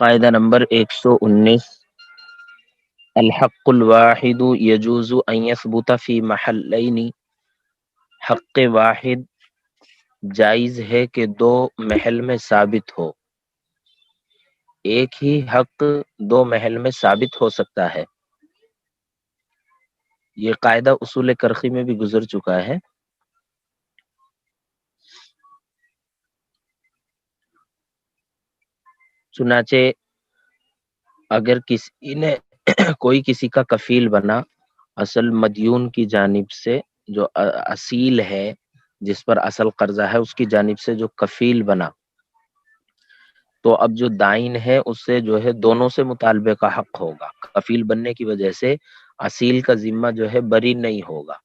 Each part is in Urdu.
قاعدہ نمبر 119، الحق الواحد يجوز ان يثبت في محلين۔ حق واحد جائز ہے کہ دو محل میں ثابت ہو۔ ایک ہی حق دو محل میں ثابت ہو سکتا ہے۔ یہ قاعدہ اصول کرخی میں بھی گزر چکا ہے۔ چنانچہ اگر کسی نے کوئی کسی کا کفیل بنا، اصل مدیون کی جانب سے جو اصیل ہے، جس پر اصل قرضہ ہے، اس کی جانب سے جو کفیل بنا، تو اب جو دائن ہے اس سے جو ہے دونوں سے مطالبے کا حق ہوگا۔ کفیل بننے کی وجہ سے اصیل کا ذمہ جو ہے بری نہیں ہوگا۔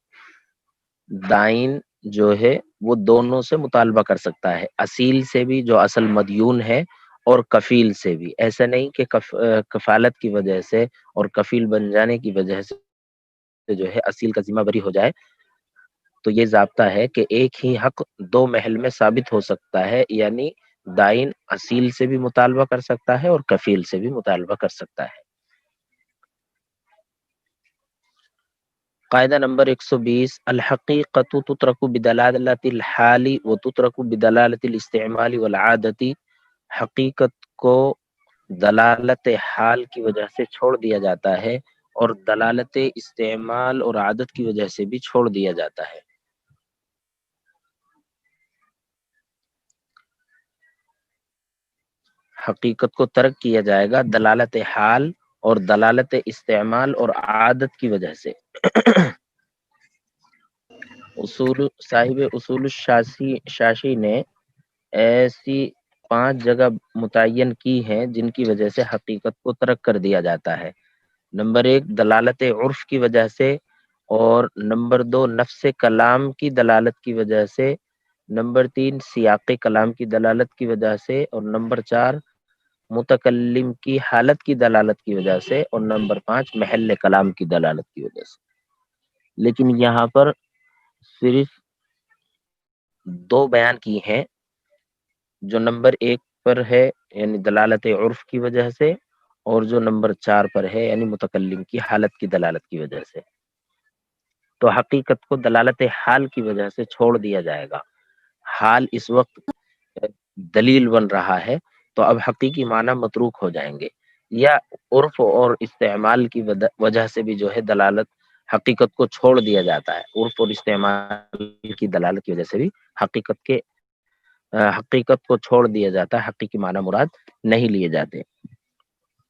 دائن جو ہے وہ دونوں سے مطالبہ کر سکتا ہے، اصیل سے بھی جو اصل مدیون ہے اور کفیل سے بھی۔ ایسا نہیں کہ کفالت کی وجہ سے اور کفیل بن جانے کی وجہ سے جو ہے اصیل کا ذمہ بری ہو جائے۔ تو یہ ضابطہ ہے کہ ایک ہی حق دو محل میں ثابت ہو سکتا ہے، یعنی دائن اصیل سے بھی مطالبہ کر سکتا ہے اور کفیل سے بھی مطالبہ کر سکتا ہے۔ قاعدہ نمبر 120، الحقیقت تترک بدلالت الحال وتترک بدلالت الاستعمال والعادت۔ حقیقت کو دلالت حال کی وجہ سے چھوڑ دیا جاتا ہے اور دلالت استعمال اور عادت کی وجہ سے بھی چھوڑ دیا جاتا ہے۔ حقیقت کو ترک کیا جائے گا دلالت حال اور دلالت استعمال اور عادت کی وجہ سے۔ صاحب اصول الشاشی نے ایسی 5 جگہ متعین کی ہیں جن کی وجہ سے حقیقت کو ترک کر دیا جاتا ہے۔ نمبر 1 دلالت عرف کی وجہ سے، اور نمبر 2 نفس کلام کی دلالت کی وجہ سے، نمبر 3 سیاق کلام کی دلالت کی وجہ سے، اور نمبر 4 متکلم کی حالت کی دلالت کی وجہ سے، اور نمبر 5 محل کلام کی دلالت کی وجہ سے۔ لیکن یہاں پر صرف 2 بیان کی ہیں، جو نمبر 1 پر ہے یعنی دلالت عرف کی وجہ سے، اور جو نمبر 4 پر ہے یعنی متکلم کی حالت کی دلالت کی وجہ سے۔ تو حقیقت کو دلالت حال کی وجہ سے چھوڑ دیا جائے گا۔ حال اس وقت دلیل بن رہا ہے، تو اب حقیقی معنی متروک ہو جائیں گے، یا عرف اور استعمال کی وجہ سے بھی جو ہے دلالت حقیقت کو چھوڑ دیا جاتا ہے۔ عرف اور استعمال کی دلالت کی وجہ سے بھی حقیقت کو چھوڑ دیا جاتا ہے، حقیقی معنی مراد نہیں لیے جاتے۔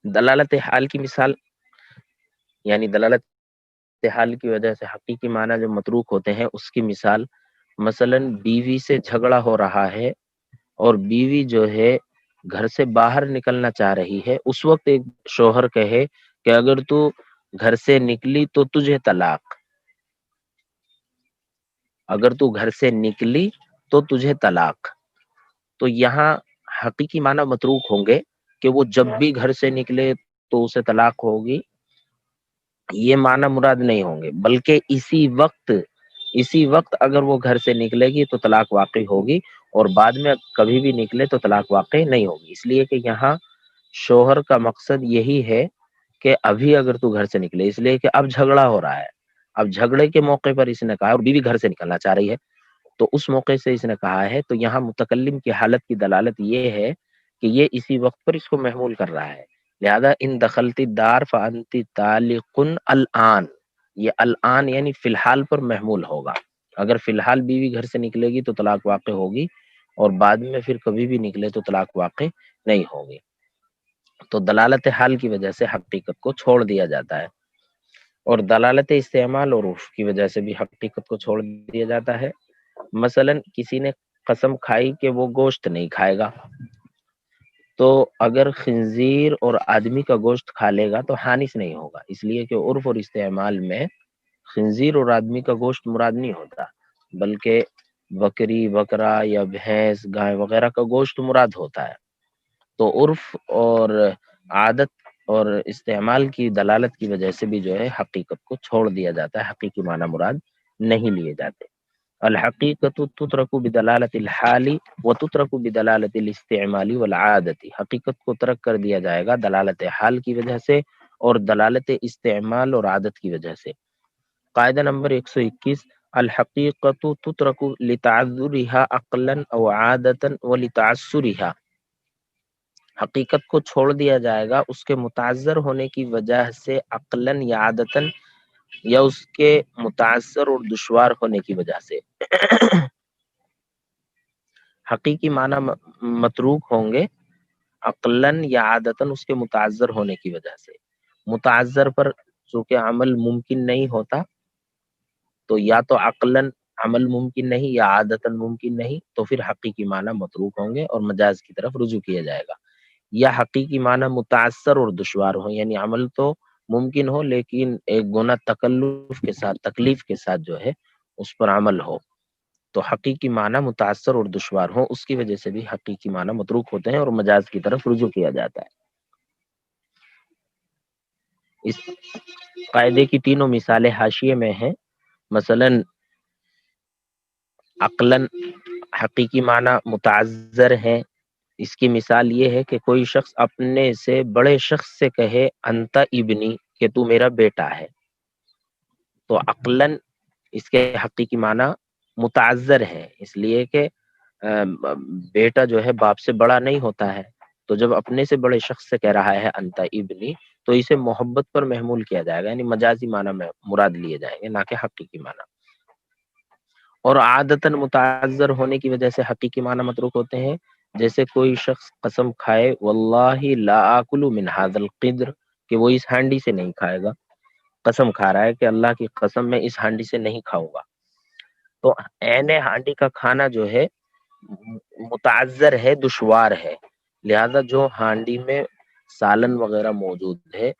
دلالت حال کی مثال، یعنی دلالت حال کی وجہ سے حقیقی معنی جو متروک ہوتے ہیں، اس کی مثال مثلا بیوی سے جھگڑا ہو رہا ہے اور بیوی جو ہے گھر سے باہر نکلنا چاہ رہی ہے، اس وقت ایک شوہر کہے کہ اگر تو گھر سے نکلی تو تجھے طلاق، اگر تو گھر سے نکلی تو تجھے طلاق، تو یہاں حقیقی معنی متروک ہوں گے کہ وہ جب بھی گھر سے نکلے تو اسے طلاق ہوگی، یہ معنی مراد نہیں ہوں گے، بلکہ اسی وقت اگر وہ گھر سے نکلے گی تو طلاق واقع ہوگی، اور بعد میں کبھی بھی نکلے تو طلاق واقع نہیں ہوگی۔ اس لیے کہ یہاں شوہر کا مقصد یہی ہے کہ ابھی اگر تو گھر سے نکلے، اس لیے کہ اب جھگڑا ہو رہا ہے، اب جھگڑے کے موقع پر اس نے کہا، اور بیوی گھر سے نکلنا چاہ رہی ہے، تو اس موقع سے اس نے کہا ہے، تو یہاں متکلم کی حالت کی دلالت یہ ہے کہ یہ اسی وقت پر اس کو محمول کر رہا ہے۔ لہذا ان دخلتی دار فانتی طالق الان، یہ الان یعنی فی الحال پر محمول ہوگا۔ اگر فی الحال بیوی گھر سے نکلے گی تو طلاق واقع ہوگی، اور بعد میں پھر کبھی بھی نکلے تو طلاق واقع نہیں ہوگی۔ تو دلالت حال کی وجہ سے حقیقت کو چھوڑ دیا جاتا ہے، اور دلالت استعمال اور عرف کی وجہ سے بھی حقیقت کو چھوڑ دیا جاتا ہے۔ مثلا کسی نے قسم کھائی کہ وہ گوشت نہیں کھائے گا، تو اگر خنزیر اور آدمی کا گوشت کھا لے گا تو حانث نہیں ہوگا، اس لیے کہ عرف اور استعمال میں خنزیر اور آدمی کا گوشت مراد نہیں ہوتا، بلکہ بکری، بکرا یا بھینس، گائے وغیرہ کا گوشت مراد ہوتا ہے۔ تو عرف اور عادت اور استعمال کی دلالت کی وجہ سے بھی جو ہے حقیقت کو چھوڑ دیا جاتا ہے، حقیقی معنی مراد نہیں لیے جاتے۔ الحقیقت تترک بدلالت الحال وتترک بدلالت الاستعمال والعادت، حقیقت کو ترک کر دیا جائے گا دلالت حال کی وجہ سے اور دلالت استعمال اور عادت کی وجہ سے۔ قاعدہ نمبر 121، الحقیقت تترک لتعذرها عقلا او عادتا ولتعسرها، حقیقت کو چھوڑ دیا جائے گا اس کے متعذر ہونے کی وجہ سے عقلاً یا عادتاً، یا اس کے متعذر اور دشوار ہونے کی وجہ سے۔ حقیقی معنی متروک ہوں گے عقلاً یا عادتاً اس کے متعذر ہونے کی وجہ سے۔ متعذر پر چونکہ عمل ممکن نہیں ہوتا تو یا تو عقلاً عمل ممکن نہیں یا عادتاً ممکن نہیں، تو پھر حقیقی معنی متروک ہوں گے اور مجاز کی طرف رجوع کیا جائے گا۔ یا حقیقی معنی متعثر اور دشوار ہو، یعنی عمل تو ممکن ہو لیکن ایک گناہ تکلف کے ساتھ، تکلیف کے ساتھ جو ہے اس پر عمل ہو، تو حقیقی معنی متعثر اور دشوار ہو، اس کی وجہ سے بھی حقیقی معنی متروک ہوتے ہیں اور مجاز کی طرف رجوع کیا جاتا ہے۔ اس قاعدے کی تینوں مثالیں حاشیے میں ہیں۔ مثلا عقلاً حقیقی معنی متعذر ہے، اس کی مثال یہ ہے کہ کوئی شخص اپنے سے بڑے شخص سے کہے انت ابنی، کہ تو میرا بیٹا ہے، تو عقلاً اس کے حقیقی معنی متعذر ہے، اس لیے کہ بیٹا جو ہے باپ سے بڑا نہیں ہوتا ہے، تو جب اپنے سے بڑے شخص سے کہہ رہا ہے انت ابنی تو اسے محبت پر محمول کیا جائے گا، یعنی مجازی معنی میں مراد لیے جائیں گے، نہ کہ حقیقی معنی۔ اور عادتاً متعذر ہونے کی وجہ سے حقیقی معنی متروک ہوتے ہیں، جیسے کوئی شخص قسم کھائے واللہ لا آکل من ھذا القدر، کہ وہ اس ہانڈی سے نہیں کھائے گا، قسم کھا رہا ہے کہ اللہ کی قسم میں اس ہانڈی سے نہیں کھاؤں گا، تو عین ہانڈی کا کھانا جو ہے متعذر ہے، دشوار ہے، لہذا جو ہانڈی میں سالن وغیرہ موجود ہے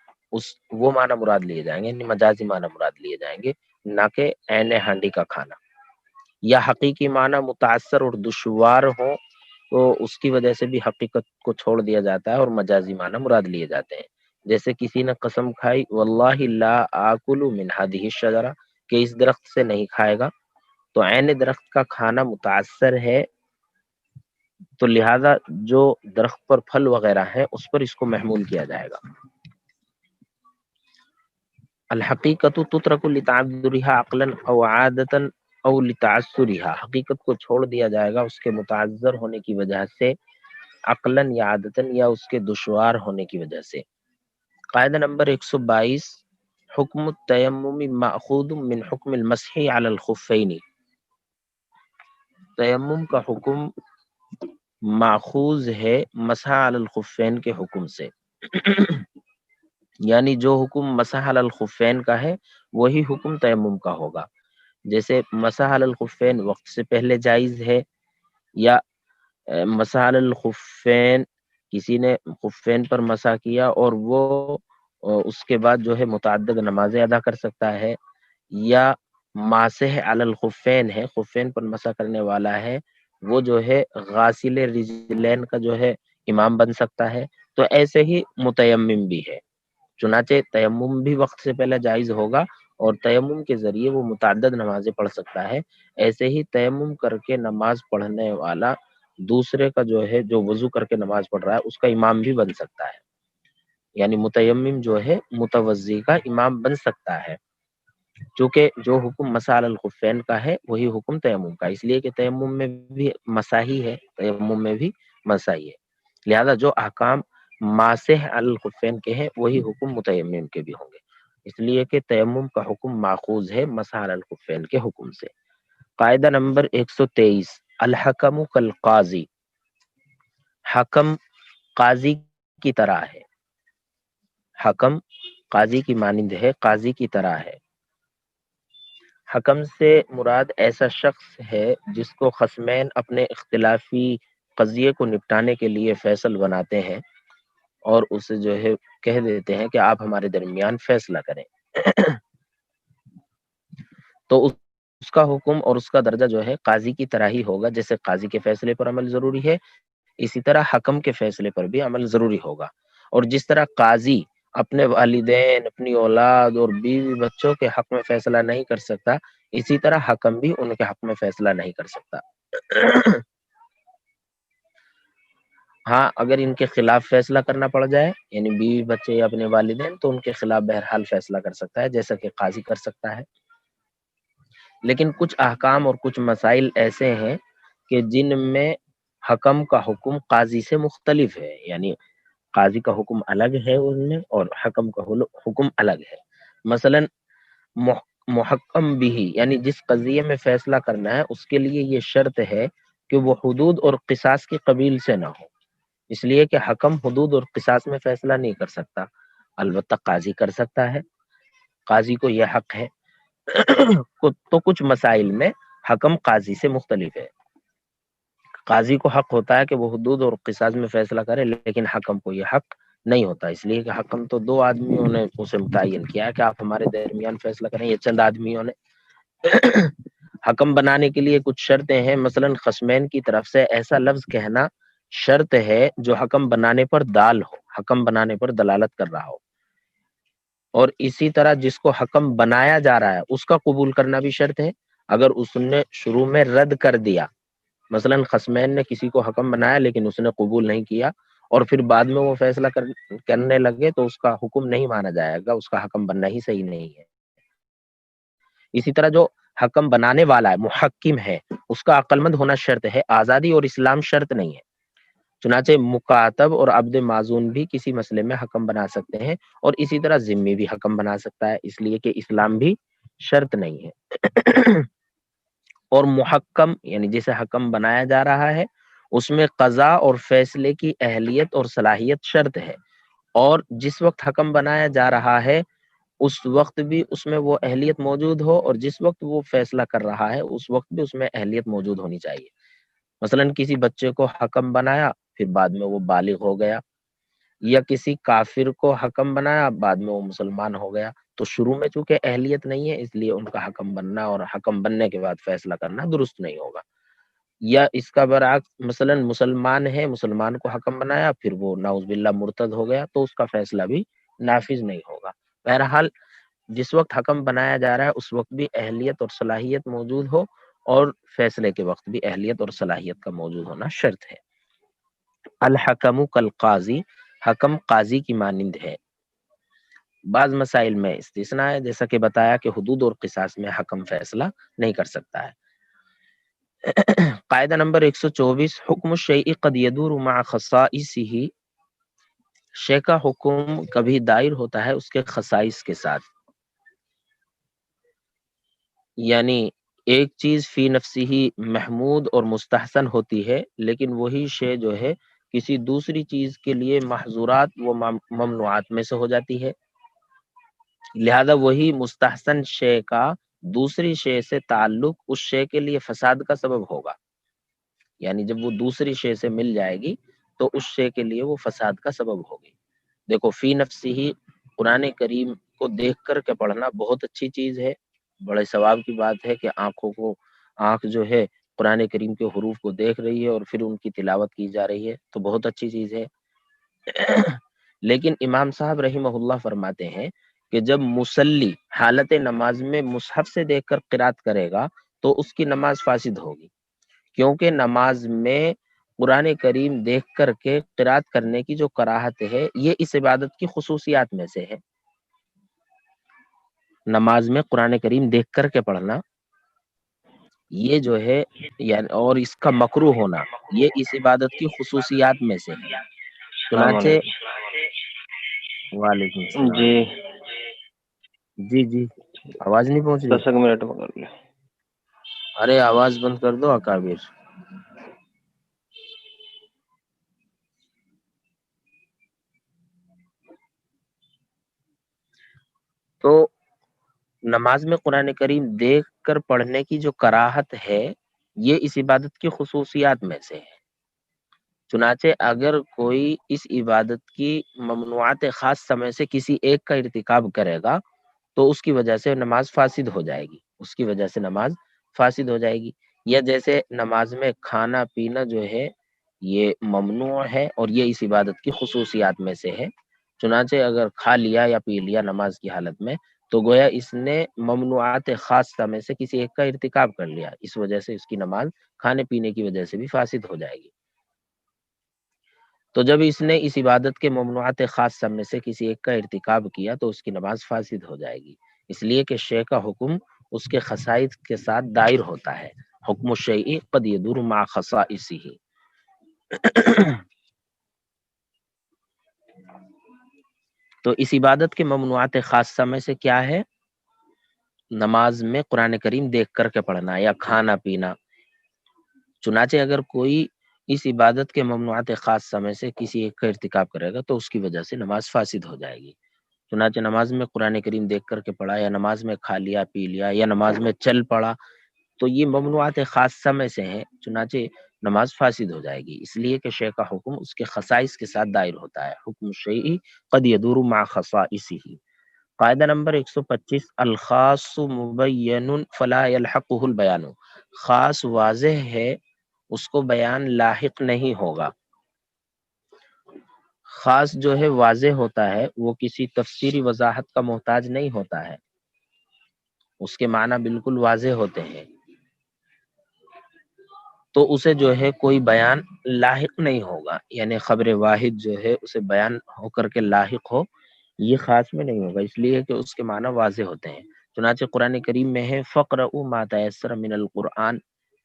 وہ معنی مراد لیے جائیں گے، یعنی مجازی معنی مراد لیے جائیں گے، نہ کہ عین ہانڈی کا کھانا۔ یا حقیقی معنی متعثر اور دشوار ہو تو اس کی وجہ سے بھی حقیقت کو چھوڑ دیا جاتا ہے اور مجازی معنی مراد لیے جاتے ہیں، جیسے کسی نے قسم کھائی واللہ لا آکل من هذه الشجرہ، کہ اس درخت سے نہیں کھائے گا، تو عین درخت کا کھانا متعثر ہے، تو لہذا جو درخت پر پھل وغیرہ ہے اس پر اس کو محمول کیا جائے گا۔ الحقیقت تترک لتعذرها عقلا او عادتا او لتعسرها، حقیقت کو چھوڑ دیا جائے گا اس کے متعذر ہونے کی وجہ سے عقلاً یا عادتاً، یا اس کے دشوار ہونے کی وجہ سے۔ قاعدہ نمبر 122، حکم التیمم ماخوذ من حکم المسح علی الخفین، تیمم کا حکم ماخوذ ہے مسح علی الخفین کے حکم سے، یعنی جو حکم مسح علی الخفین کا ہے وہی حکم تیمم کا ہوگا، جیسے مسح علی الخفین وقت سے پہلے جائز ہے، یا مسح علی الخفین کسی نے خفین پر مسح کیا اور وہ اس کے بعد جو ہے متعدد نمازیں ادا کر سکتا ہے، یا ماسح علی الخفین ہے، خفین پر مسح کرنے والا ہے، وہ جو ہے غاسل رجلین کا جو ہے امام بن سکتا ہے، تو ایسے ہی متیمم بھی ہے، چنانچہ تیمم بھی وقت سے پہلے جائز ہوگا اور تیمم کے ذریعے وہ متعدد نمازیں پڑھ سکتا ہے، ایسے ہی تیمم کر کے نماز پڑھنے والا دوسرے کا جو ہے جو وضو کر کے نماز پڑھ رہا ہے اس کا امام بھی بن سکتا ہے، یعنی متیمم جو ہے متوضی کا امام بن سکتا ہے، چونکہ جو حکم مسح علی الخفین کا ہے وہی حکم تیمم کا، اس لیے کہ تیمم میں بھی مساحی ہے، تیمم میں بھی مساحی ہے، لہذا جو احکام ماسح علی الخفین کے ہیں وہی حکم متیمم کے بھی ہوں گے، اس لیے کہ تیمم کا حکم ماخوذ ہے مسح علی الخفین کے حکم سے۔ قاعدہ نمبر 123، الحکم کالقاضی، حکم قاضی کی طرح ہے، حکم قاضی کی مانند ہے، قاضی کی طرح ہے۔ حکم سے مراد ایسا شخص ہے جس کو خصمین اپنے اختلافی قضیے کو نپٹانے کے لیے فیصل بناتے ہیں اور اسے جو ہے کہہ دیتے ہیں کہ آپ ہمارے درمیان فیصلہ کریں، تو اس کا حکم اور اس کا درجہ جو ہے قاضی کی طرح ہی ہوگا، جیسے قاضی کے فیصلے پر عمل ضروری ہے اسی طرح حکم کے فیصلے پر بھی عمل ضروری ہوگا، اور جس طرح قاضی اپنے والدین، اپنی اولاد اور بیوی بچوں کے حق میں فیصلہ نہیں کر سکتا، اسی طرح حکم بھی ان کے حق میں فیصلہ نہیں کر سکتا. ہاں اگر ان کے خلاف فیصلہ کرنا پڑ جائے یعنی بیوی بچے یا اپنے والدین تو ان کے خلاف بہرحال فیصلہ کر سکتا ہے جیسا کہ قاضی کر سکتا ہے. لیکن کچھ احکام اور کچھ مسائل ایسے ہیں کہ جن میں حکم کا حکم قاضی سے مختلف ہے، یعنی قاضی کا حکم الگ ہے ان میں اور حکم کا حکم الگ ہے. مثلا محکم بھی یعنی جس قضیے میں فیصلہ کرنا ہے اس کے لیے یہ شرط ہے کہ وہ حدود اور قصاص کی قبیل سے نہ ہو، اس لیے کہ حکم حدود اور قصاص میں فیصلہ نہیں کر سکتا، البتہ قاضی کر سکتا ہے، قاضی کو یہ حق ہے. تو کچھ مسائل میں حکم قاضی سے مختلف ہے. قاضی کو حق ہوتا ہے کہ وہ حدود اور قصاص میں فیصلہ کرے، لیکن حکم کو یہ حق نہیں ہوتا، اس لیے کہ حکم تو دو آدمیوں نے اسے متعین کیا کہ آپ ہمارے درمیان فیصلہ کریں، یہ چند آدمیوں نے. حکم بنانے کے لیے کچھ شرطیں ہیں، مثلا خصمین کی طرف سے ایسا لفظ کہنا شرط ہے جو حکم بنانے پر دال ہو، حکم بنانے پر دلالت کر رہا ہو. اور اسی طرح جس کو حکم بنایا جا رہا ہے اس کا قبول کرنا بھی شرط ہے. اگر اس نے شروع میں رد کر دیا، مثلا خصمین نے کسی کو حکم بنایا لیکن اس نے قبول نہیں کیا اور پھر بعد میں وہ فیصلہ کرنے لگے تو اس کا حکم نہیں مانا جائے گا، اس کا حکم بننا ہی صحیح نہیں ہے. اسی طرح جو حکم بنانے والا ہے، محکم ہے، اس کا عقل مند ہونا شرط ہے، آزادی اور اسلام شرط نہیں ہے. چنانچہ مکاتب اور عبد معزون بھی کسی مسئلے میں حکم بنا سکتے ہیں اور اسی طرح ذمہ بھی حکم بنا سکتا ہے، اس لیے کہ اسلام بھی شرط نہیں ہے. اور محکم یعنی جسے حکم بنایا جا رہا ہے اس میں قضا اور فیصلے کی اہلیت اور صلاحیت شرط ہے، اور جس وقت حکم بنایا جا رہا ہے اس وقت بھی اس میں وہ اہلیت موجود ہو، اور جس وقت وہ فیصلہ کر رہا ہے اس وقت بھی اس میں اہلیت موجود ہونی چاہیے. مثلا کسی بچے کو حکم بنایا پھر بعد میں وہ بالغ ہو گیا، یا کسی کافر کو حکم بنایا بعد میں وہ مسلمان ہو گیا، تو شروع میں چونکہ اہلیت نہیں ہے اس لیے ان کا حکم بننا اور حکم بننے کے بعد فیصلہ کرنا درست نہیں ہوگا. یا اس کا برعکس مثلا مسلمان ہے، مسلمان کو حکم بنایا پھر وہ نعوذ باللہ مرتد ہو گیا تو اس کا فیصلہ بھی نافذ نہیں ہوگا. بہرحال جس وقت حکم بنایا جا رہا ہے اس وقت بھی اہلیت اور صلاحیت موجود ہو، اور فیصلے کے وقت بھی اہلیت اور صلاحیت کا موجود ہونا شرط ہے. الحکم کالقاضی، حکم قاضی کی مانند ہے. بعض مسائل میں استثناء ہے، جیسا کہ بتایا کہ حدود اور قصاص میں حکم فیصلہ نہیں کر سکتا ہے. قاعدہ نمبر 124، حکم الشیء قد یدور مع خصائصه، شے کا حکم کبھی دائر ہوتا ہے اس کے خصائص کے ساتھ. یعنی ایک چیز فی نفسی ہی محمود اور مستحسن ہوتی ہے، لیکن وہی شے جو ہے کسی دوسری چیز کے لیے محظورات و ممنوعات میں سے ہو جاتی ہے، لہذا وہی مستحسن شے کا دوسری شے سے تعلق اس شے کے لیے فساد کا سبب ہوگا. یعنی جب وہ دوسری شے سے مل جائے گی تو اس شے کے لیے وہ فساد کا سبب ہوگی. دیکھو فی نفسی ہی قرآن کریم کو دیکھ کر کے پڑھنا بہت اچھی چیز ہے، بڑے ثواب کی بات ہے کہ آنکھ جو ہے قرآن کریم کے حروف کو دیکھ رہی ہے اور پھر ان کی تلاوت کی جا رہی ہے تو بہت اچھی چیز ہے. لیکن امام صاحب رحمہ اللہ فرماتے ہیں کہ جب مصلی حالت نماز میں مصحف سے دیکھ کر قرات کرے گا تو اس کی نماز فاسد ہوگی، کیونکہ نماز میں قرآن کریم دیکھ کر کے قرات کرنے کی جو کراہت ہے یہ اس عبادت کی خصوصیات میں سے ہے. نماز میں قرآن کریم دیکھ کر کے پڑھنا یہ جو ہے یعنی اور اس کا مکروہ ہونا یہ اس عبادت کی خصوصیات میں سے ہے. السلام چنانچہ علیکم. وعلیکم السلام. جی جی آواز نہیں پہنچ رہی؟ 10 منٹ میں کر لیں. ارے آواز بند کر دو اکابر. تو نماز میں قرآن کریم دیکھ کر پڑھنے کی جو کراہت ہے یہ اس عبادت کی خصوصیات میں سے ہے. چنانچہ اگر کوئی اس عبادت کی ممنوعات خاص سمے سے کسی ایک کا ارتکاب کرے گا تو اس کی وجہ سے نماز فاسد ہو جائے گی، اس کی وجہ سے نماز فاسد ہو جائے گی. یا جیسے نماز میں کھانا پینا جو ہے یہ ممنوع ہے اور یہ اس عبادت کی خصوصیات میں سے ہے، چنانچہ اگر کھا لیا یا پی لیا نماز کی حالت میں تو گویا اس نے ممنوعات خاصہ میں سے کسی ایک کا ارتکاب کر لیا، اس وجہ سے اس کی نماز کھانے پینے کی وجہ سے بھی فاسد ہو جائے گی۔ تو جب اس نے اس عبادت کے ممنوعات خاصہ میں سے کسی ایک کا ارتکاب کیا تو اس کی نماز فاسد ہو جائے گی، اس لیے کہ شے کا حکم اس کے خصائص کے ساتھ دائر ہوتا ہے، حکم الشیء قد یدور مع خصائصہ۔ تو اس عبادت کے ممنوعات خاصہ میں سے کیا ہے؟ نماز میں قرآن کریم دیکھ کر کے پڑھنا یا کھانا پینا۔ چنانچہ اگر کوئی اس عبادت کے ممنوعات خاصہ میں سے کسی ایک کا ارتکاب کرے گا تو اس کی وجہ سے نماز فاسد ہو جائے گی۔ چنانچہ نماز میں قرآن کریم دیکھ کر کے پڑھا، یا نماز میں کھا لیا پی لیا، یا نماز میں چل پڑا، تو یہ ممنوعات خاصہ میں سے ہیں، چنانچہ نماز فاسد ہو جائے گی، اس لیے کہ شے کا حکم اس کے خصائص کے ساتھ دائر ہوتا ہے، حکم الشیء قد یدور مع خصائصہ۔ قاعدہ نمبر 125، الخاص مبین فلا یلحقہ البیان۔ خاص واضح ہے، اس کو بیان لاحق نہیں ہوگا۔ خاص جو ہے واضح ہوتا ہے، وہ کسی تفسیری وضاحت کا محتاج نہیں ہوتا ہے، اس کے معنی بالکل واضح ہوتے ہیں، تو اسے جو ہے کوئی بیان لاحق نہیں ہوگا، یعنی خبر واحد جو ہے اسے بیان ہو کر کے لاحق ہو، یہ خاص میں نہیں ہوگا، اس لیے کہ اس کے معنی واضح ہوتے ہیں۔ چنانچہ قرآن کریم میں ہے فَقْرَؤْا مَا تَيَسَّرَ مِنَ الْقُرْآنِ،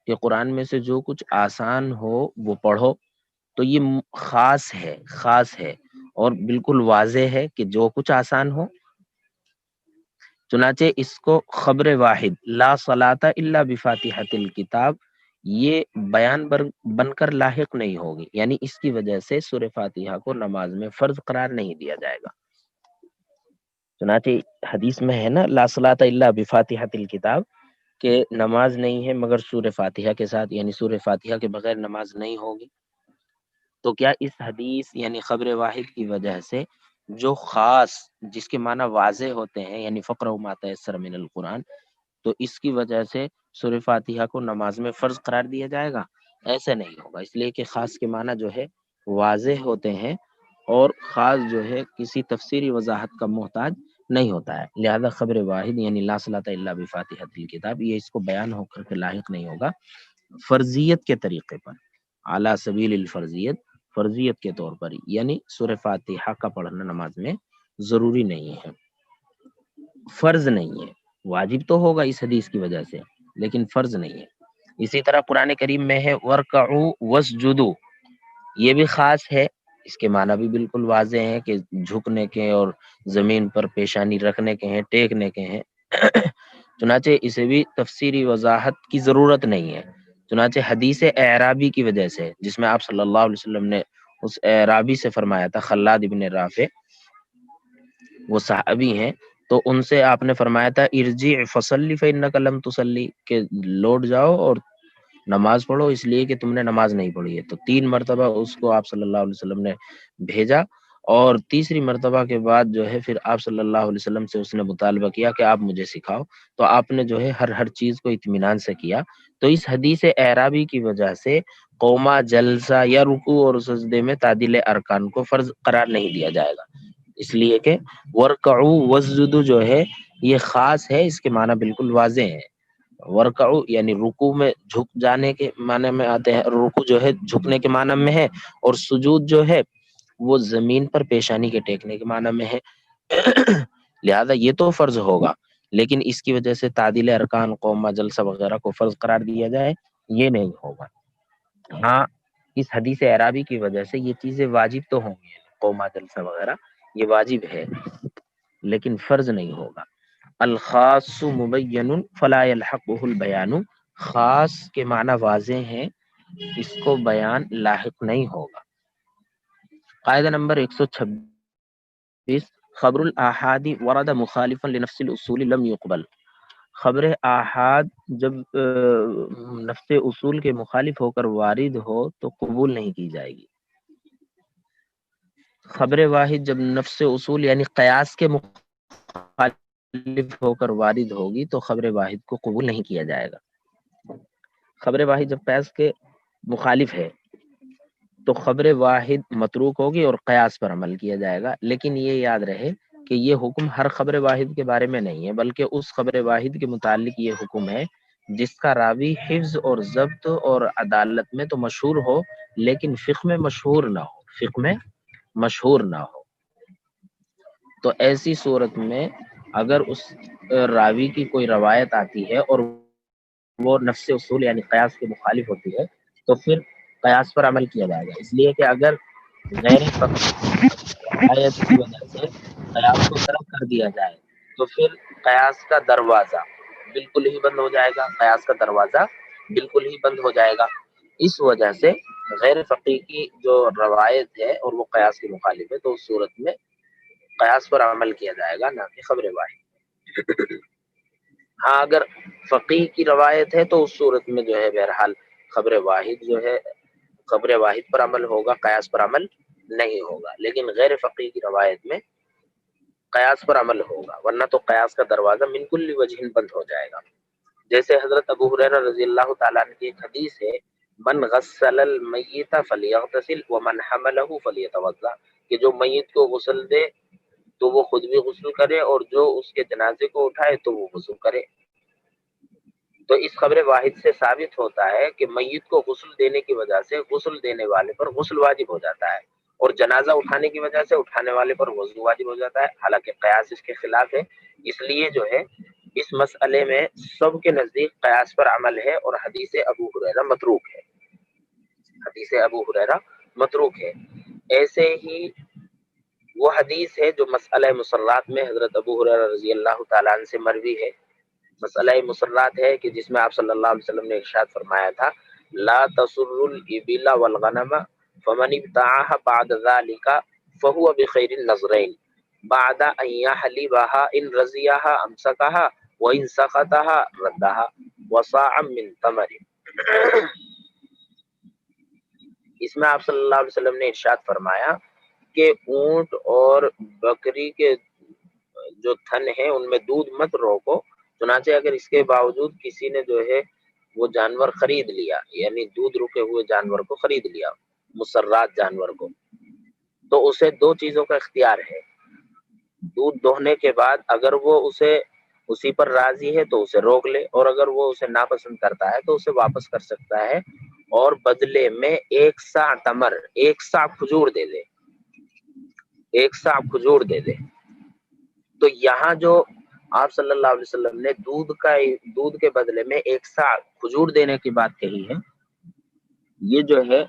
کہ قرآن میں سے جو کچھ آسان ہو وہ پڑھو، تو یہ خاص ہے، خاص ہے اور بالکل واضح ہے کہ جو کچھ آسان ہو۔ چنانچہ اس کو خبر واحد لا صلاۃ الا بفاتحۃ الکتاب یہ بیان بن کر لاحق نہیں ہوگی، یعنی اس کی وجہ سے سورہ فاتحہ کو نماز میں فرض قرار نہیں دیا جائے گا۔ چنانچہ حدیث میں ہے نا لا صلاۃ الا بفاتحۃ الکتاب، کہ نماز نہیں ہے مگر سورہ فاتحہ کے ساتھ، یعنی سورہ فاتحہ کے بغیر نماز نہیں ہوگی۔ تو کیا اس حدیث یعنی خبر واحد کی وجہ سے جو خاص جس کے معنی واضح ہوتے ہیں، یعنی فقرؤا ما تیسر من القرآن، تو اس کی وجہ سے سورہ فاتحہ کو نماز میں فرض قرار دیا جائے گا؟ ایسا نہیں ہوگا، اس لیے کہ خاص کے معنی جو ہے واضح ہوتے ہیں اور خاص جو ہے کسی تفسیری وضاحت کا محتاج نہیں ہوتا ہے، لہذا خبر واحد یعنی لا صلاۃ الا بفاتحۃ الکتاب یہ اس کو بیان ہو کر کے لاحق نہیں ہوگا فرضیت کے طریقے پر، اعلیٰ سبیل الفرضیت، فرضیت کے طور پر، یعنی سورہ فاتحہ کا پڑھنا نماز میں ضروری نہیں ہے، فرض نہیں ہے، واجب تو ہوگا اس حدیث کی وجہ سے لیکن فرض نہیں ہے۔ اسی طرح قرآن کریم میں ہے وَارْكَعُوا وَاسْجُدُوا، یہ بھی خاص ہے، اس کے معنی بھی بالکل واضح ہیں کہ جھکنے کے اور زمین پر پیشانی رکھنے کے ہیں، ٹیکنے کے ہیں۔ چنانچہ اسے بھی تفسیری وضاحت کی ضرورت نہیں ہے، چنانچہ حدیث اعرابی کی وجہ سے جس میں آپ صلی اللہ علیہ وسلم نے اس اعرابی سے فرمایا تھا، خلاد ابن رافع وہ صحابی ہیں، تو ان سے آپ نے فرمایا تھا ارجع فصلی فانک لم تصلی، کہ لوٹ جاؤ اور نماز پڑھو اس لیے کہ تم نے نماز نہیں پڑھی ہے۔ تو 3 مرتبہ اس کو آپ صلی اللہ علیہ وسلم نے بھیجا، اور تیسری مرتبہ کے بعد جو ہے پھر آپ صلی اللہ علیہ وسلم سے اس نے مطالبہ کیا کہ آپ مجھے سکھاؤ، تو آپ نے جو ہے ہر چیز کو اطمینان سے کیا۔ تو اس حدیث اعرابی کی وجہ سے قوما، جلسہ یا رکوع اور سجدے میں تعدیل ارکان کو فرض قرار نہیں دیا جائے گا، اس لیے کہ ورکعوا واسجدوا جو ہے یہ خاص ہے، اس کے معنی بالکل واضح ہیں۔ ورکعوا یعنی رکوع میں جھک جانے کے معنی میں آتے ہیں، رکوع جو ہے جھکنے کے معنی میں ہے، اور سجود جو ہے وہ زمین پر پیشانی کے ٹیکنے کے معنی میں ہے۔ لہذا یہ تو فرض ہوگا، لیکن اس کی وجہ سے تعدیل ارکان، قوما، جلسہ وغیرہ کو فرض قرار دیا جائے یہ نہیں ہوگا۔ ہاں اس حدیث اعرابی کی وجہ سے یہ چیزیں واجب تو ہوں گی، قوما، جلسہ وغیرہ یہ واجب ہے لیکن فرض نہیں ہوگا۔ الخاص مبین فلا یلحقہ البیان، خاص کے معنی واضح ہیں، اس کو بیان لاحق نہیں ہوگا۔ قاعدہ نمبر 126، خبر الاحاد ورد مخالفا لنفس الاصول لم يقبل۔ خبر احاد جب نفس اصول کے مخالف ہو کر وارد ہو تو قبول نہیں کی جائے گی۔ خبر واحد جب نفس اصول یعنی قیاس کے مخالف ہو کر وارد ہوگی تو خبر واحد کو قبول نہیں کیا جائے گا۔ خبر واحد جب قیاس کے مخالف ہے تو خبر واحد متروک ہوگی اور قیاس پر عمل کیا جائے گا، لیکن یہ یاد رہے کہ یہ حکم ہر خبر واحد کے بارے میں نہیں ہے، بلکہ اس خبر واحد کے متعلق یہ حکم ہے جس کا راوی حفظ اور ضبط اور عدالت میں تو مشہور ہو لیکن فقہ میں مشہور نہ ہو، فقہ میں مشہور نہ ہو۔ تو ایسی صورت میں اگر اس راوی کی کوئی روایت آتی ہے اور وہ نفس اصول یعنی قیاس کے مخالف ہوتی ہے تو پھر قیاس پر عمل کیا جائے گا، اس لیے کہ اگر غیر روایت کی وجہ سے قیاس کو ترک کر دیا جائے تو پھر قیاس کا دروازہ بالکل ہی بند ہو جائے گا، قیاس کا دروازہ بالکل ہی بند ہو جائے گا۔ اس وجہ سے غیر فقی کی جو روایت ہے اور وہ قیاس کے مخالف ہے تو اس صورت میں قیاس پر عمل کیا جائے گا، نہ کہ خبر واحد۔ ہاں اگر فقی کی روایت ہے تو اس صورت میں جو ہے بہرحال خبر واحد جو ہے خبر واحد پر عمل ہوگا، قیاس پر عمل نہیں ہوگا، لیکن غیر فقی کی روایت میں قیاس پر عمل ہوگا، ورنہ تو قیاس کا دروازہ من کل وجہ بند ہو جائے گا۔ جیسے حضرت ابو ہریرہ رضی اللہ تعالیٰ عنہ کی ایک حدیث ہے، من غسل المیت فلیغتسل ومن حملہ فلیتوضا، کہ جو میت کو غسل دے تو وہ خود بھی غسل کرے اور جو اس کے جنازے کو اٹھائے تو وہ غسل کرے۔ تو اس خبر واحد سے ثابت ہوتا ہے کہ میت کو غسل دینے کی وجہ سے غسل دینے والے پر غسل واجب ہو جاتا ہے، اور جنازہ اٹھانے کی وجہ سے اٹھانے والے پر وضو واجب ہو جاتا ہے، حالانکہ قیاس اس کے خلاف ہے۔ اس لیے جو ہے اس مسئلے میں سب کے نزدیک قیاس پر عمل ہے اور حدیث ابو ہریرہ متروک ہے، حدیث ابو ہریرہ متروک ہے۔ ایسے ہی وہ حدیث ہے جو مسئلہ مسرات میں حضرت ابو ہریرہ رضی اللہ تعالیٰ عنہ سے مروی ہے۔ مسئلہ مسرات ہے کہ جس میں آپ صلی اللہ علیہ وسلم نے ارشاد فرمایا تھا، لا تسر الابل والغنم فمن ابتاعها بعد ذلك فهو بخير النظرين بعد ان يحلبها ان رزيها امسكها وان سقطها ردها وصاعا من تمر۔ اس میں آپ صلی اللہ علیہ وسلم نے ارشاد فرمایا کہ اونٹ اور بکری کے جو تھن ہیں ان میں دودھ مت روکو، چنانچہ اگر اس کے باوجود کسی نے جو ہے وہ جانور خرید لیا، یعنی دودھ رکے ہوئے جانور کو خرید لیا، مسرات جانور کو، تو اسے دو چیزوں کا اختیار ہے۔ دودھ دوہنے کے بعد اگر وہ اسے اسی پر راضی ہے تو اسے روک لے، اور اگر وہ اسے ناپسند کرتا ہے تو اسے واپس کر سکتا ہے، اور بدلے میں 1 صاع تمر، 1 صاع کھجور دے دے، 1 صاع کھجور دے دے۔ تو یہاں جو آپ صلی اللہ علیہ وسلم نے دودھ کے بدلے میں 1 صاع کھجور دینے کی بات کہی ہے، یہ جو ہے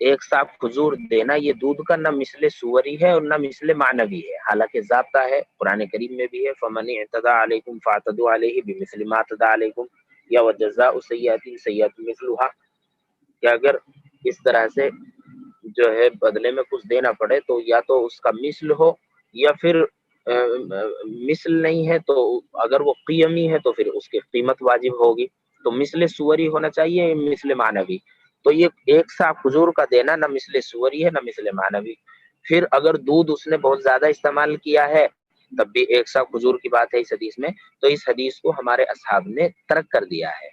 1 صاع کھجور دینا یہ دودھ کا نہ مثل سوری ہے اور نہ مثل معنوی ہے، حالانکہ ضابطہ ہے، قرآن کریم میں بھی ہے، فمن اعتدى علیکم فاعتدوا علیہ بمثل ما اعتدى علیکم یا وجزاء سیئۃ سیئۃ مثلها، کہ اگر اس طرح سے جو ہے بدلے میں کچھ دینا پڑے تو یا تو اس کا مثل ہو، یا پھر مثل نہیں ہے تو اگر وہ قیمی ہے تو پھر اس کی قیمت واجب ہوگی، تو مثل سوری ہونا چاہیے مثل معنوی۔ تو یہ 1 صاع کھجور کا دینا نہ مثل سوری ہے نہ مثل معنوی۔ پھر اگر دودھ اس نے بہت زیادہ استعمال کیا ہے تب بھی 1 صاع کھجور کی بات ہے اس حدیث میں، تو اس حدیث کو ہمارے اصحاب نے ترک کر دیا ہے،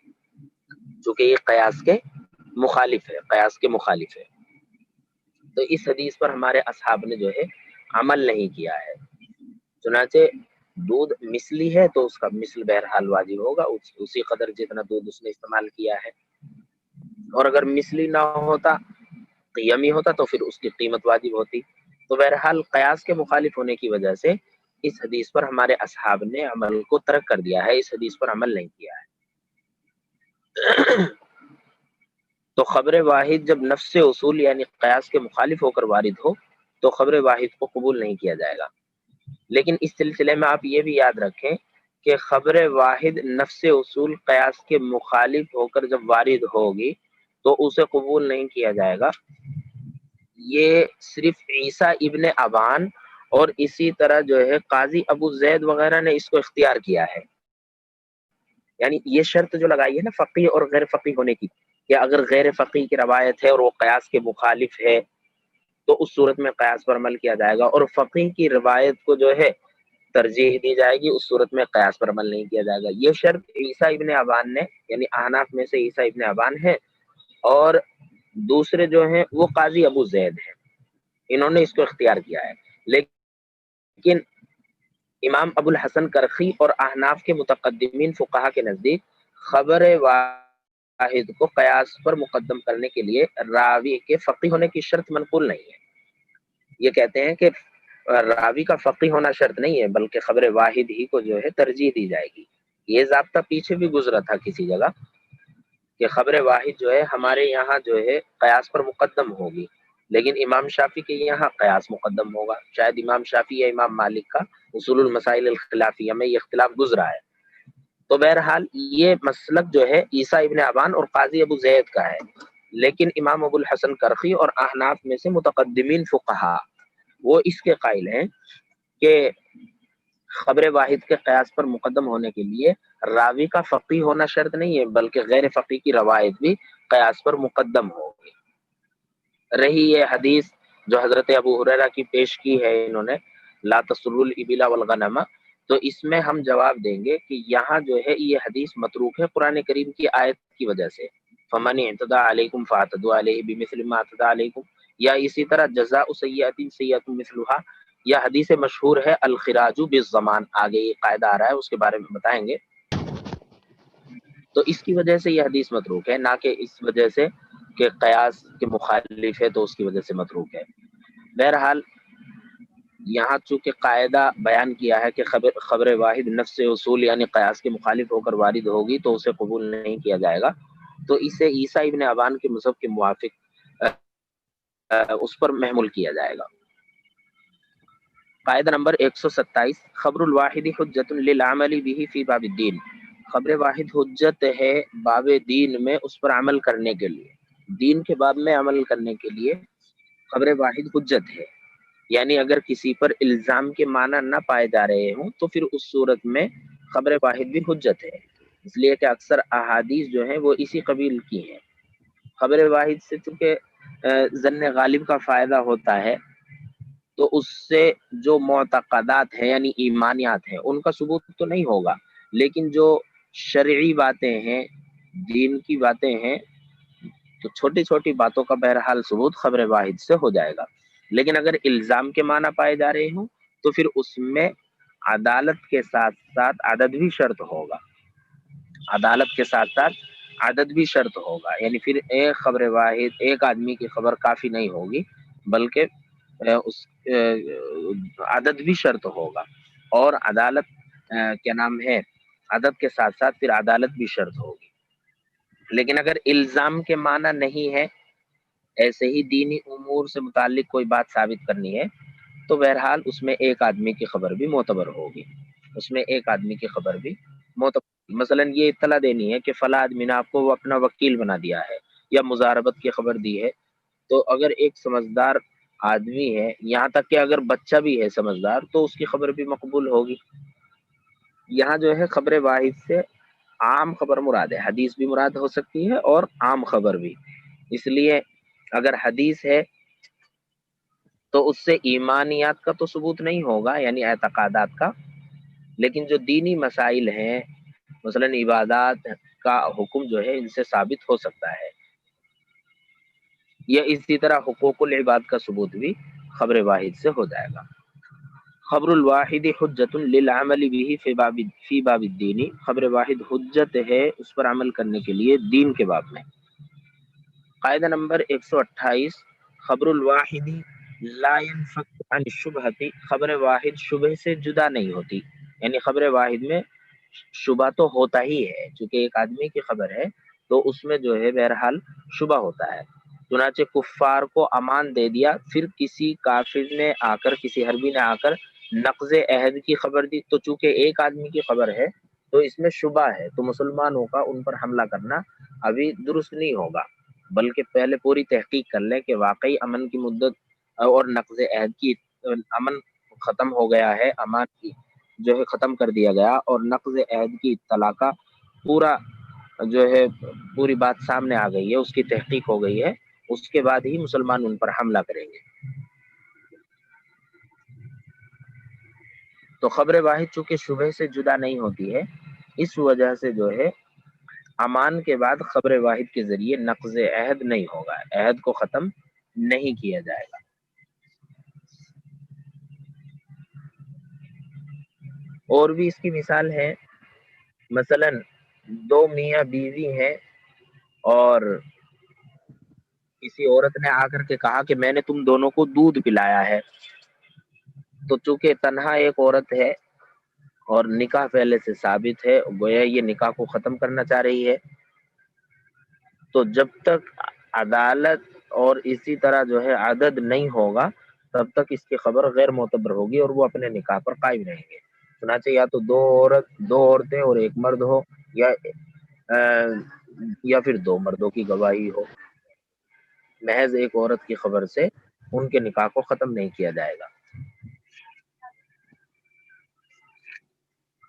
چونکہ یہ قیاس کے مخالف ہے، قیاس کے مخالف ہے، تو اس حدیث پر ہمارے اصحاب نے جو ہے عمل نہیں کیا ہے۔ چنانچہ دودھ مثلی ہے تو اس کا مثل بہرحال واجب ہوگا، اسی قدر جتنا دودھ اس نے استعمال کیا ہے، اور اگر مثلی نہ ہوتا، قیمی ہوتا تو پھر اس کی قیمت واجب ہوتی۔ تو بہرحال قیاس کے مخالف ہونے کی وجہ سے اس حدیث پر ہمارے اصحاب نے عمل کو ترک کر دیا ہے، اس حدیث پر عمل نہیں کیا ہے۔ تو خبر واحد جب نفس اصول یعنی قیاس کے مخالف ہو کر وارد ہو تو خبر واحد کو قبول نہیں کیا جائے گا۔ لیکن اس سلسلے میں آپ یہ بھی یاد رکھیں کہ خبر واحد نفس اصول قیاس کے مخالف ہو کر جب وارد ہوگی تو اسے قبول نہیں کیا جائے گا۔ یہ صرف عیسیٰ ابن ابان اور اسی طرح جو ہے قاضی ابو زید وغیرہ نے اس کو اختیار کیا ہے، یعنی یہ شرط جو لگائی ہے نا فقی اور غیر فقی ہونے کی، کہ اگر غیر فقی کی روایت ہے اور وہ قیاس کے مخالف ہے تو اس صورت میں قیاس پر عمل کیا جائے گا، اور فقی کی روایت کو جو ہے ترجیح دی جائے گی، اس صورت میں قیاس پر عمل نہیں کیا جائے گا۔ یہ شرط عیسیٰ ابن ابان نے، یعنی احناف میں سے عیسیٰ ابن ابان ہے اور دوسرے جو ہیں وہ قاضی ابو زید ہیں، انہوں نے اس کو اختیار کیا ہے۔ لیکن امام ابو الحسن کرخی اور احناف کے متقدمین فقہا کے نزدیک خبر واحد کو قیاس پر مقدم کرنے کے لیے راوی کے فقیہ ہونے کی شرط منقول نہیں ہے. یہ کہتے ہیں کہ راوی کا فقیہ ہونا شرط نہیں ہے بلکہ خبر واحد ہی کو جو ہے ترجیح دی جائے گی. یہ ضابطہ پیچھے بھی گزرا تھا کسی جگہ کہ خبر واحد جو ہے ہمارے یہاں جو ہے قیاس پر مقدم ہوگی، لیکن امام شافعی کے یہاں قیاس مقدم ہوگا. شاید امام شافعی یا امام مالک کا اصول المسائل الخلافیہ میں یہ اختلاف گزرا ہے. تو بہرحال یہ مسلک جو ہے عیسیٰ ابن ابان اور قاضی ابو زید کا ہے، لیکن امام ابو الحسن کرخی اور احناف میں سے متقدمین فقہا وہ اس کے قائل ہیں کہ خبر واحد کے قیاس پر مقدم ہونے کے لیے راوی کا فقیہ ہونا شرط نہیں ہے بلکہ غیر فقیہ کی روایت بھی قیاس پر مقدم ہوگی. رہی یہ حدیث جو حضرت ابو ہریرہ کی پیش کی ہے انہوں نے، لا تسروا الابل والغنم، تو اس میں ہم جواب دیں گے کہ یہاں جو ہے یہ حدیث متروک ہے قرآن کریم کی آیت کی وجہ سے، فمن اعتدى علیکم فاعتدوا علیہ بمثل ما اعتدى علیکم، یا اسی طرح جزاء سیئۃ سیئۃ مثلها، یا حدیث مشہور ہے الخراج بالضمان، آگے یہ قاعدہ آ رہا ہے اس کے بارے میں بتائیں گے. تو اس کی وجہ سے یہ حدیث متروک ہے، نہ کہ اس وجہ سے کہ قیاس کے مخالف ہے تو اس کی وجہ سے متروک ہے. بہرحال یہاں چونکہ قاعدہ بیان کیا ہے کہ خبر واحد نفس اصول یعنی قیاس کے مخالف ہو کر وارد ہوگی تو اسے قبول نہیں کیا جائے گا، تو اسے عیسیٰ ابن ابان کے مذہب کے موافق اس پر محمول کیا جائے گا. قاعدہ نمبر 127، خبر الواحد حجت للعمل به فی باب الدین، خبر واحد حجت ہے باب دین میں اس پر عمل کرنے کے لیے، دین کے باب میں عمل کرنے کے لیے خبر واحد حجت ہے. یعنی اگر کسی پر الزام کے معنی نہ پائے جا رہے ہوں تو پھر اس صورت میں خبر واحد بھی حجت ہے، اس لیے کہ اکثر احادیث جو ہیں وہ اسی قبیل کی ہیں. خبر واحد سے چونکہ ظن غالب کا فائدہ ہوتا ہے تو اس سے جو معتقدات ہیں یعنی ایمانیات ہیں ان کا ثبوت تو نہیں ہوگا، لیکن جو شرعی باتیں ہیں دین کی باتیں ہیں تو چھوٹی چھوٹی باتوں کا بہرحال ثبوت خبر واحد سے ہو جائے گا. لیکن اگر الزام کے معنی پائے جا رہے ہوں تو پھر اس میں عدالت کے ساتھ ساتھ عدد بھی شرط ہوگا، عدالت کے ساتھ ساتھ عدد بھی شرط ہوگا. یعنی پھر ایک خبر واحد ایک آدمی کی خبر کافی نہیں ہوگی بلکہ اس عدد بھی شرط ہوگا، اور عدالت کیا نام ہے عدد کے ساتھ ساتھ پھر عدالت بھی شرط ہوگی. لیکن اگر الزام کے معنی نہیں ہے، ایسے ہی دینی امور سے متعلق کوئی بات ثابت کرنی ہے تو بہرحال اس میں ایک آدمی کی خبر بھی معتبر ہوگی، اس میں ایک آدمی کی خبر بھی معتبر. مثلا یہ اطلاع دینی ہے کہ فلاں آدمی نے آپ کو وہ اپنا وکیل بنا دیا ہے یا مزاربت کی خبر دی ہے، تو اگر ایک سمجھدار آدمی ہے، یہاں تک کہ اگر بچہ بھی ہے سمجھدار، تو اس کی خبر بھی مقبول ہوگی. یہاں جو ہے خبر واحد سے عام خبر مراد ہے، حدیث بھی مراد ہو سکتی ہے اور عام خبر بھی. اس لیے اگر حدیث ہے تو اس سے ایمانیات کا تو ثبوت نہیں ہوگا یعنی اعتقادات کا، لیکن جو دینی مسائل ہیں مثلا عبادات کا حکم جو ہے ان سے ثابت ہو سکتا ہے. یا اسی طرح حقوق العباد کا ثبوت بھی خبر واحد سے ہو جائے گا. خبر الواحد حجت للعمل به فی باب الدین، خبر واحد حجت ہے اس پر عمل کرنے کے لیے دین کے باب میں. قاعدہ نمبر 128، خبر الواحد لا ينفك عن الشبہۃ، خبر واحد شبہ سے جدا نہیں ہوتی. یعنی خبر واحد میں شبہ تو ہوتا ہی ہے، چونکہ ایک آدمی کی خبر ہے تو اس میں جو ہے بہرحال شبہ ہوتا ہے. چنانچہ کفار کو امان دے دیا، پھر کسی کافر نے آ کر کسی حربی نے آ کر نقض عہد کی خبر دی، تو چونکہ ایک آدمی کی خبر ہے تو اس میں شبہ ہے، تو مسلمانوں کا ان پر حملہ کرنا ابھی درست نہیں ہوگا، بلکہ پہلے پوری تحقیق کر لیں کہ واقعی امن کی مدت اور نقض عہد کی امن ختم ہو گیا ہے، امان کی جو ہے ختم کر دیا گیا اور نقض عہد کی اطلاع کا پورا جو ہے پوری بات سامنے آ گئی ہے، اس کی تحقیق ہو گئی ہے، اس کے بعد ہی مسلمان ان پر حملہ کریں گے. تو خبر واحد چونکہ شبہ سے جدا نہیں ہوتی ہے، اس وجہ سے جو ہے امان کے بعد خبر واحد کے ذریعے نقض عہد نہیں ہوگا، عہد کو ختم نہیں کیا جائے گا. اور بھی اس کی مثال ہے، مثلا دو میاں بیوی ہیں اور کسی عورت نے آ کر کے کہا کہ میں نے تم دونوں کو دودھ پلایا ہے، تو چونکہ تنہا ایک عورت ہے اور نکاح پہلے سے ثابت ہے، گویا یہ نکاح کو ختم کرنا چاہ رہی ہے، تو جب تک عدالت اور اسی طرح جو ہے عدد نہیں ہوگا تب تک اس کی خبر غیر معتبر ہوگی اور وہ اپنے نکاح پر قائم رہیں گے۔ چنانچہ یا تو دو عورتیں اور ایک مرد ہو، یا یا پھر دو مردوں کی گواہی ہو، محض ایک عورت کی خبر سے ان کے نکاح کو ختم نہیں کیا جائے گا۔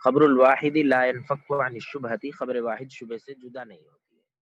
خبر الواحد لا ينفك عن الشبہۃ، خبر واحد شبہ سے جدا نہیں ہوتی۔